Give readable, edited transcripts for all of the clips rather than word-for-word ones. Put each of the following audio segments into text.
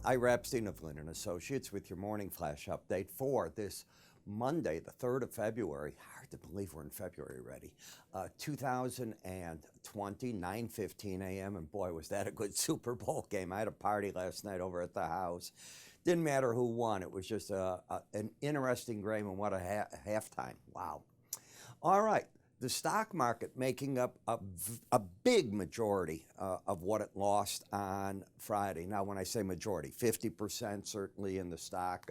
Ira Epstein of Linn Associates with your morning flash update for this Monday, the 3rd of February. Hard to believe we're in February already. 2020, 9:15 a.m. And boy, was that a good Super Bowl game. I had a party last night over at the house. Didn't matter who won. It was just an interesting game, and what a halftime. Wow. All right. The stock market making up a big majority of what it lost on Friday. Now, when I say majority, 50% certainly in the stock,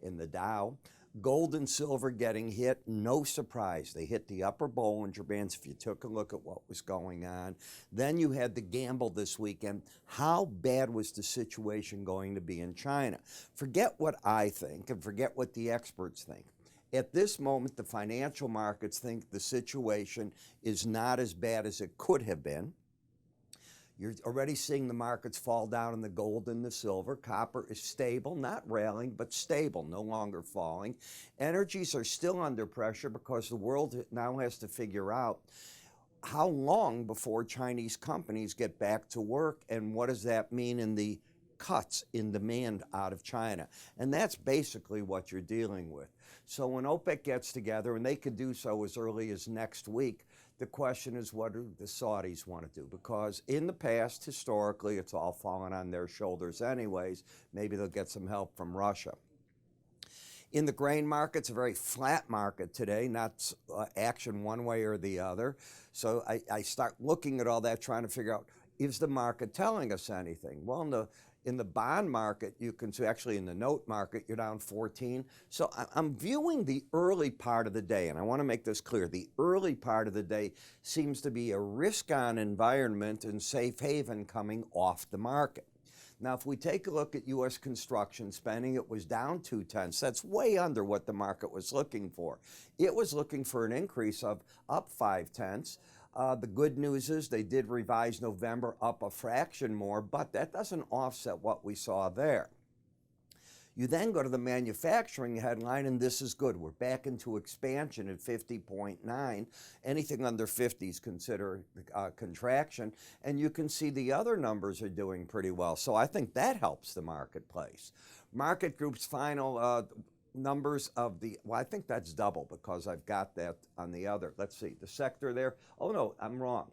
in the Dow. Gold and silver getting hit, no surprise. They hit the upper Bollinger Bands if you took a look at what was going on. Then you had the gamble this weekend. How bad was the situation going to be in China? Forget what I think and forget what the experts think. At this moment, the financial markets think the situation is not as bad as it could have been. You're already seeing the markets fall down in the gold and the silver. Copper is stable, not rallying, but stable, no longer falling. Energies are still under pressure because the world now has to figure out how long before Chinese companies get back to work, and what does that mean in the cuts in demand out of China. And that's basically what you're dealing with. So when OPEC gets together, and they could do so as early as next week, the question is, what do the Saudis want to do? Because in the past, historically, it's all fallen on their shoulders anyways. Maybe they'll get some help from Russia. In the grain market, it's a very flat market today, not action one way or the other. So I start looking at all that, trying to figure out, is the market telling us anything? Well, in the bond market, you can see, actually in the note market, you're down 14. So I'm viewing the early part of the day, and I want to make this clear. The early part of the day seems to be a risk-on environment and safe haven coming off the market. Now, if we take a look at U.S. construction spending, it was down 0.2. That's way under what the market was looking for. It was looking for an increase of up 0.5. The good news is they did revise November up a fraction more, but that doesn't offset what we saw there. You then go to the manufacturing headline, and this is good. We're back into expansion at 50.9. Anything under 50 is considered contraction. And you can see the other numbers are doing pretty well. So I think that helps the marketplace. Market group's final numbers of the, well, I think that's double because I've got that on the other. Let's see, the sector there. Oh, no, I'm wrong.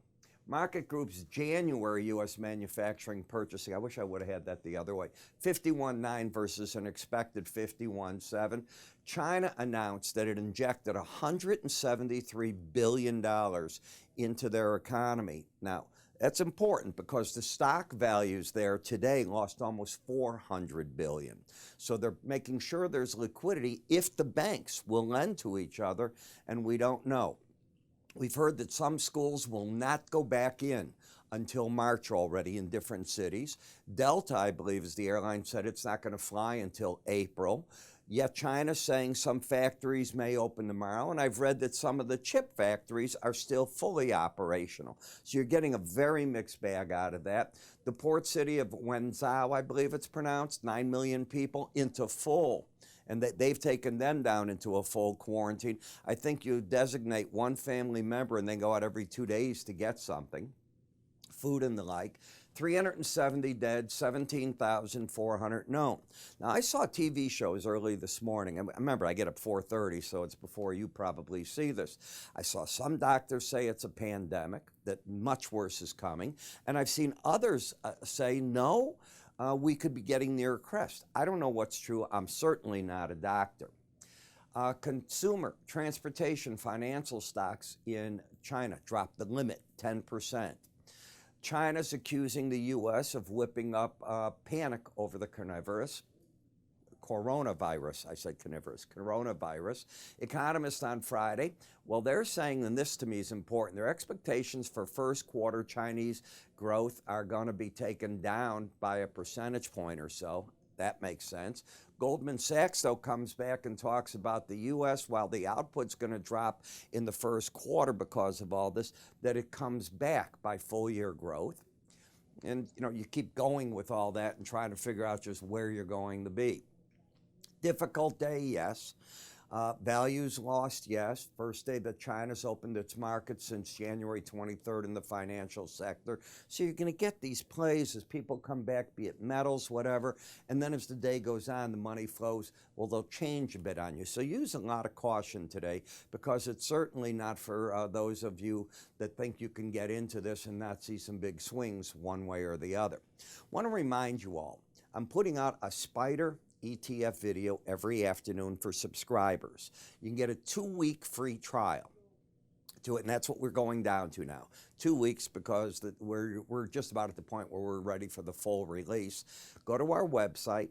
Market Group's January U.S. manufacturing purchasing, I wish I would have had that the other way, 51.9 versus an expected 51.7. China announced that it injected $173 billion into their economy. Now, that's important because the stock values there today lost almost $400 billion. So they're making sure there's liquidity if the banks will lend to each other, and we don't know. We've heard that some schools will not go back in until March already in different cities. Delta, I believe, as the airline said, it's not going to fly until April. Yet China's saying some factories may open tomorrow, and I've read that some of the chip factories are still fully operational. So you're getting a very mixed bag out of that. The port city of Wenzhou, I believe it's pronounced, 9 million people into full. And they've taken them down into a full quarantine. I think you designate one family member and they go out every 2 days to get something, food and the like. 370 dead, 17,400 known. Now, I saw TV shows early this morning. And remember, I get up 4:30, so it's before you probably see this. I saw some doctors say it's a pandemic, that much worse is coming. And I've seen others say, no, we could be getting near a crest. I don't know what's true. I'm certainly not a doctor. Consumer, transportation, financial stocks in China dropped the limit 10%. China's accusing the U.S. of whipping up panic over the coronavirus. Economists on Friday, well, they're saying, and this to me is important, their expectations for first quarter Chinese growth are going to be taken down by a percentage point or so. That makes sense. Goldman Sachs, though, comes back and talks about the U.S., while the output's going to drop in the first quarter because of all this, that it comes back by full year growth. And, you know, you keep going with all that and trying to figure out just where you're going to be. Difficult day, yes. Values lost, yes. First day that China's opened its market since January 23rd in the financial sector. So you're going to get these plays as people come back, be it metals, whatever. And then as the day goes on, the money flows. Well, they'll change a bit on you. So use a lot of caution today, because it's certainly not for those of you that think you can get into this and not see some big swings one way or the other. Want to remind you all, I'm putting out a SPDR ETF video every afternoon for subscribers. You can get a 2-week free trial to it, and that's what we're going down to now. 2 weeks, because we're just about at the point where we're ready for the full release. Go to our website.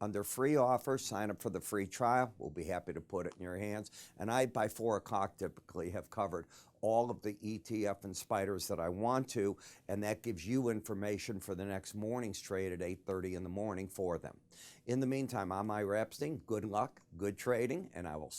Under free offers, sign up for the free trial. We'll be happy to put it in your hands. And I, by 4 o'clock, typically have covered all of the ETF and SPDRs that I want to, and that gives you information for the next morning's trade at 8:30 in the morning for them. In the meantime, I'm Ira Epstein. Good luck, good trading, and I will